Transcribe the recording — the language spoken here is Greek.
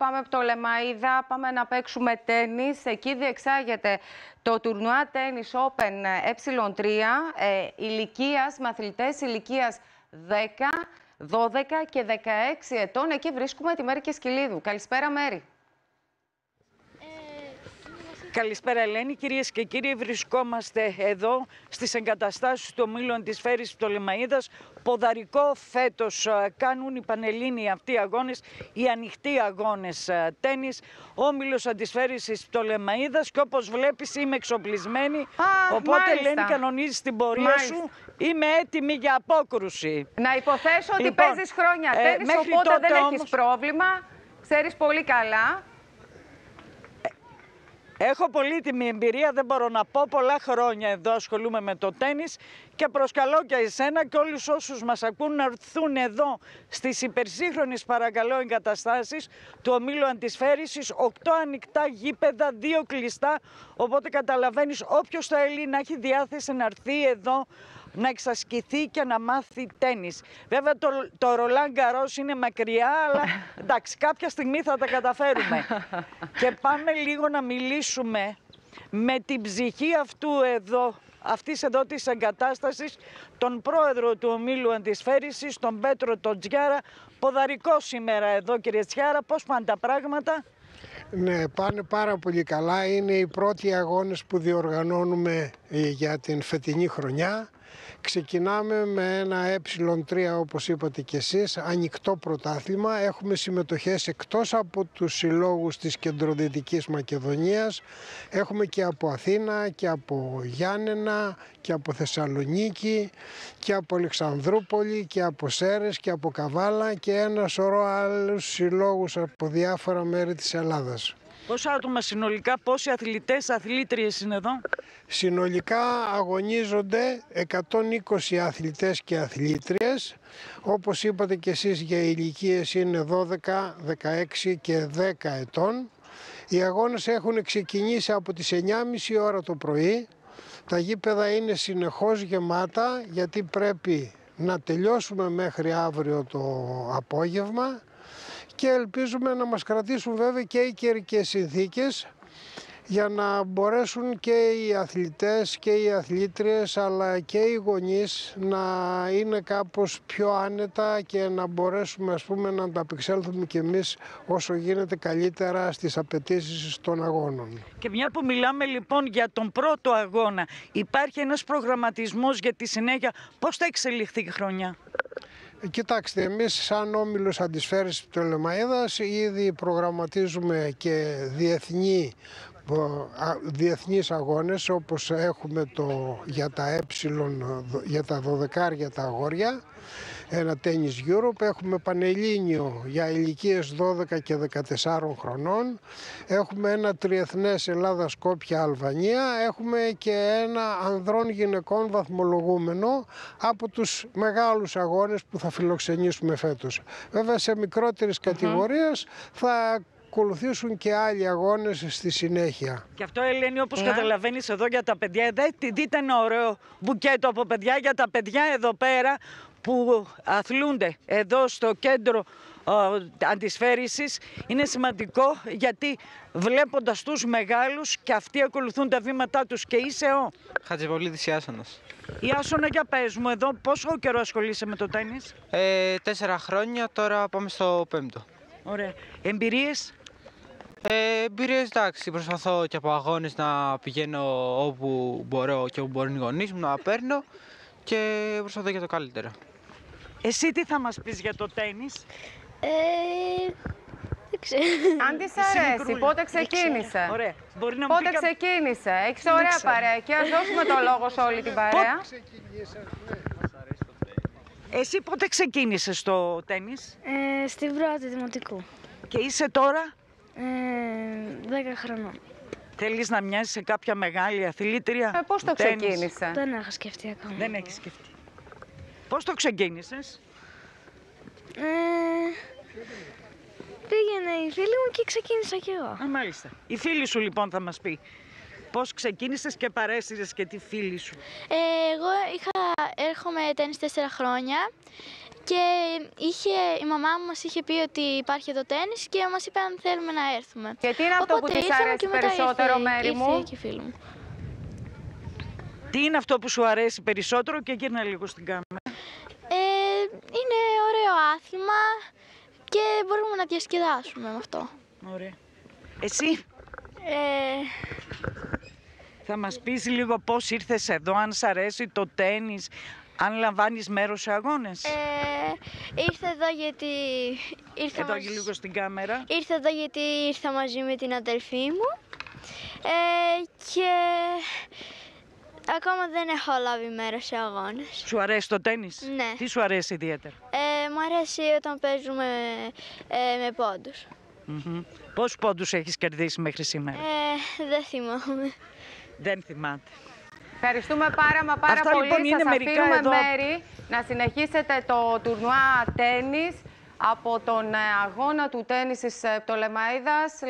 πάμε Πτολεμαΐδα, πάμε να παίξουμε τένις. Εκεί διεξάγεται το τουρνουά τένις Open Ε3 ηλικίας, με αθλητές ηλικίας 10, 12 και 16 ετών. Εκεί βρίσκουμε τη Μέρη Κεσκυλίδου. Καλησπέρα, Μέρη. Καλησπέρα, Ελένη. Κυρίες και κύριοι, βρισκόμαστε εδώ στις εγκαταστάσεις του ομίλου Αντισφαίρησης Πτολεμαΐδας. Ποδαρικό φέτος κάνουν οι πανελλήνιοι αυτοί αγώνες, οι ανοιχτοί αγώνες τένις. Όμιλος Αντισφαίρησης Πτολεμαΐδας και όπως βλέπεις είμαι εξοπλισμένη. Οπότε, μάλιστα. Ελένη, κανονίζεις την πορεία σου. Είμαι έτοιμη για απόκρουση. Να υποθέσω ότι Λοιπόν, παίζεις χρόνια τένις, οπότε δεν έχεις πρόβλημα. Ξέρεις πολύ καλά. Έχω πολύτιμη εμπειρία, δεν μπορώ να πω, πολλά χρόνια εδώ ασχολούμαι με το τένις και προσκαλώ και εσένα και όλους όσους μας ακούν να έρθουν εδώ στις υπερσύγχρονες παρακαλώ εγκαταστάσεις του ομίλου Αντισφαίρησης, 8 ανοιχτά γήπεδα, 2 κλειστά, οπότε καταλαβαίνεις όποιος θέλει να έχει διάθεση να έρθει εδώ να εξασκηθεί και να μάθει τένις. Βέβαια το Ρολάν Γκαρός είναι μακριά, αλλά εντάξει, κάποια στιγμή θα τα καταφέρουμε. Και πάμε λίγο να μιλήσουμε με την ψυχή αυτής εδώ της εγκατάστασης, τον πρόεδρο του ομίλου Αντισφαίρησης, τον Πέτρο τον Τζιάρα. Ποδαρικό σήμερα εδώ, κύριε Τζιάρα, πώς πάνε τα πράγματα? Ναι, πάνε πάρα πολύ καλά. Είναι οι πρώτοι αγώνες που διοργανώνουμε για την φετινή χρονιά. Ξεκινάμε με ένα Ε3, όπως είπατε και εσείς, ανοιχτό πρωτάθλημα. Έχουμε συμμετοχές εκτός από τους συλλόγους της Κεντροδυτικής Μακεδονίας. Έχουμε και από Αθήνα και από Γιάννενα και από Θεσσαλονίκη και από Αλεξανδρούπολη και από Σέρρες και από Καβάλα και ένα σωρό άλλους συλλόγους από διάφορα μέρη της Ελλάδας. Πόσα άτομα συνολικά, πόσοι αθλητές, αθλήτριες είναι εδώ? Συνολικά αγωνίζονται 120 αθλητές και αθλήτριες. Όπως είπατε και εσείς, για ηλικίες είναι 12, 16 και 10 ετών. Οι αγώνες έχουν ξεκινήσει από τις 9.30 ώρα το πρωί. Τα γήπεδα είναι συνεχώς γεμάτα γιατί πρέπει να τελειώσουμε μέχρι αύριο το απόγευμα. Και ελπίζουμε να μας κρατήσουν βέβαια και οι καιρικές συνθήκες για να μπορέσουν και οι αθλητές και οι αθλήτριες αλλά και οι γονείς να είναι κάπως πιο άνετα και να μπορέσουμε να ανταπεξέλθουμε κι εμείς όσο γίνεται καλύτερα στις απαιτήσεις των αγώνων. Και μια που μιλάμε λοιπόν για τον πρώτο αγώνα, υπάρχει ένας προγραμματισμός για τη συνέχεια, πώς θα εξελιχθεί η χρονιά? Κοιτάξτε, εμείς σαν Όμιλος Αντισφαίρησης Πτολεμαΐδας ήδη προγραμματίζουμε και διεθνείς αγώνες, όπως έχουμε για τα για τα 12 τα αγόρια, ένα Tennis Europe, έχουμε πανελλήνιο για ηλικίες 12 και 14 χρονών, έχουμε ένα τριεθνές Ελλάδα-Σκόπια-Αλβανία, έχουμε και ένα ανδρών γυναικών βαθμολογούμενο από τους μεγάλους αγώνες που θα φιλοξενήσουμε φέτος. Βέβαια σε μικρότερες κατηγορίες θα ακολουθήσουν και άλλοι αγώνες στη συνέχεια. Και αυτό, Ελένη, όπως καταλαβαίνεις εδώ για τα παιδιά, δείτε ένα ωραίο μπουκέτο από παιδιά για τα παιδιά εδώ πέρα που αθλούνται εδώ στο κέντρο Αντισφαίρησης. Είναι σημαντικό γιατί βλέποντας τους μεγάλους και αυτοί ακολουθούν τα βήματά τους. Και είσαι ο Χατζηβολίδης Ιάσονας. Ιάσονα, για πες μου εδώ, πόσο καιρό ασχολείσαι με το τένις? 4 χρόνια, τώρα πάμε στο 5ο. Ωραία. Εμπειρίες? Εμπειρίες, εντάξει, προσπαθώ και από αγώνες να πηγαίνω όπου μπορώ και όπου μπορούν οι γονείς μου να παίρνω και προσπαθώ για το καλύτερο. Εσύ τι θα μας πεις για το τένις? Δεν ξέρω. Αν της αρέσει, πότε ξεκίνησε? Ωραία. Μπορεί να πότε ξεκίνησε? Έχεις ωραία παρέα και ας δώσουμε το λόγο σε όλη την παρέα. Εσύ πότε ξεκίνησες στο τένις? Στην πρώτη δημοτικού. Και είσαι τώρα? 10 χρονών. Θέλεις να μοιάζεις σε κάποια μεγάλη αθλήτρια? Πώς το ξεκίνησε? Δεν έχω σκεφτεί ακόμα. Δεν έχεις σκεφτεί. Πώς το ξεκίνησες? Πήγαινε η φίλη μου και ξεκίνησα κι εγώ. Μάλιστα. Η φίλη σου λοιπόν θα μας πει πώς ξεκίνησες και παρέστησες και τη φίλη σου. Εγώ έρχομαι τένις 4 χρόνια και η μαμά μου μας είχε πει ότι υπάρχει εδώ τένις και μας είπε αν θέλουμε να έρθουμε. Και τι είναι αυτό που της αρέσει περισσότερο, Μέρη μου? Ήρθε και η φίλη μου. Τι είναι αυτό που σου αρέσει περισσότερο και γύρνα λίγο στην κάμερα. Είναι ωραίο άθλημα και μπορούμε να διασκεδάσουμε με αυτό. Ωραία. Εσύ θα μας πεις λίγο πώς ήρθες εδώ, αν σ' αρέσει το τένις, αν λαμβάνεις μέρος σε αγώνες. Ήρθα εδώ γιατί... Εδώ και λίγο στην κάμερα. Ήρθα εδώ γιατί ήρθα μαζί με την αδελφή μου και ακόμα δεν έχω λάβει μέρος σε αγώνες. Σου αρέσει το τένις? Ναι. Τι σου αρέσει ιδιαίτερα? Μου αρέσει όταν παίζουμε με πόντους. Πόσους πόντους έχεις κερδίσει μέχρι σήμερα? Δεν θυμάμαι. Δεν θυμάται. Ευχαριστούμε πάρα Αυτά, πολύ. λοιπόν, είναι Σας μερικά αφήνουμε εδώ... μέρη να συνεχίσετε το τουρνουά τένις από τον αγώνα του τένις της Πτολεμαΐδας.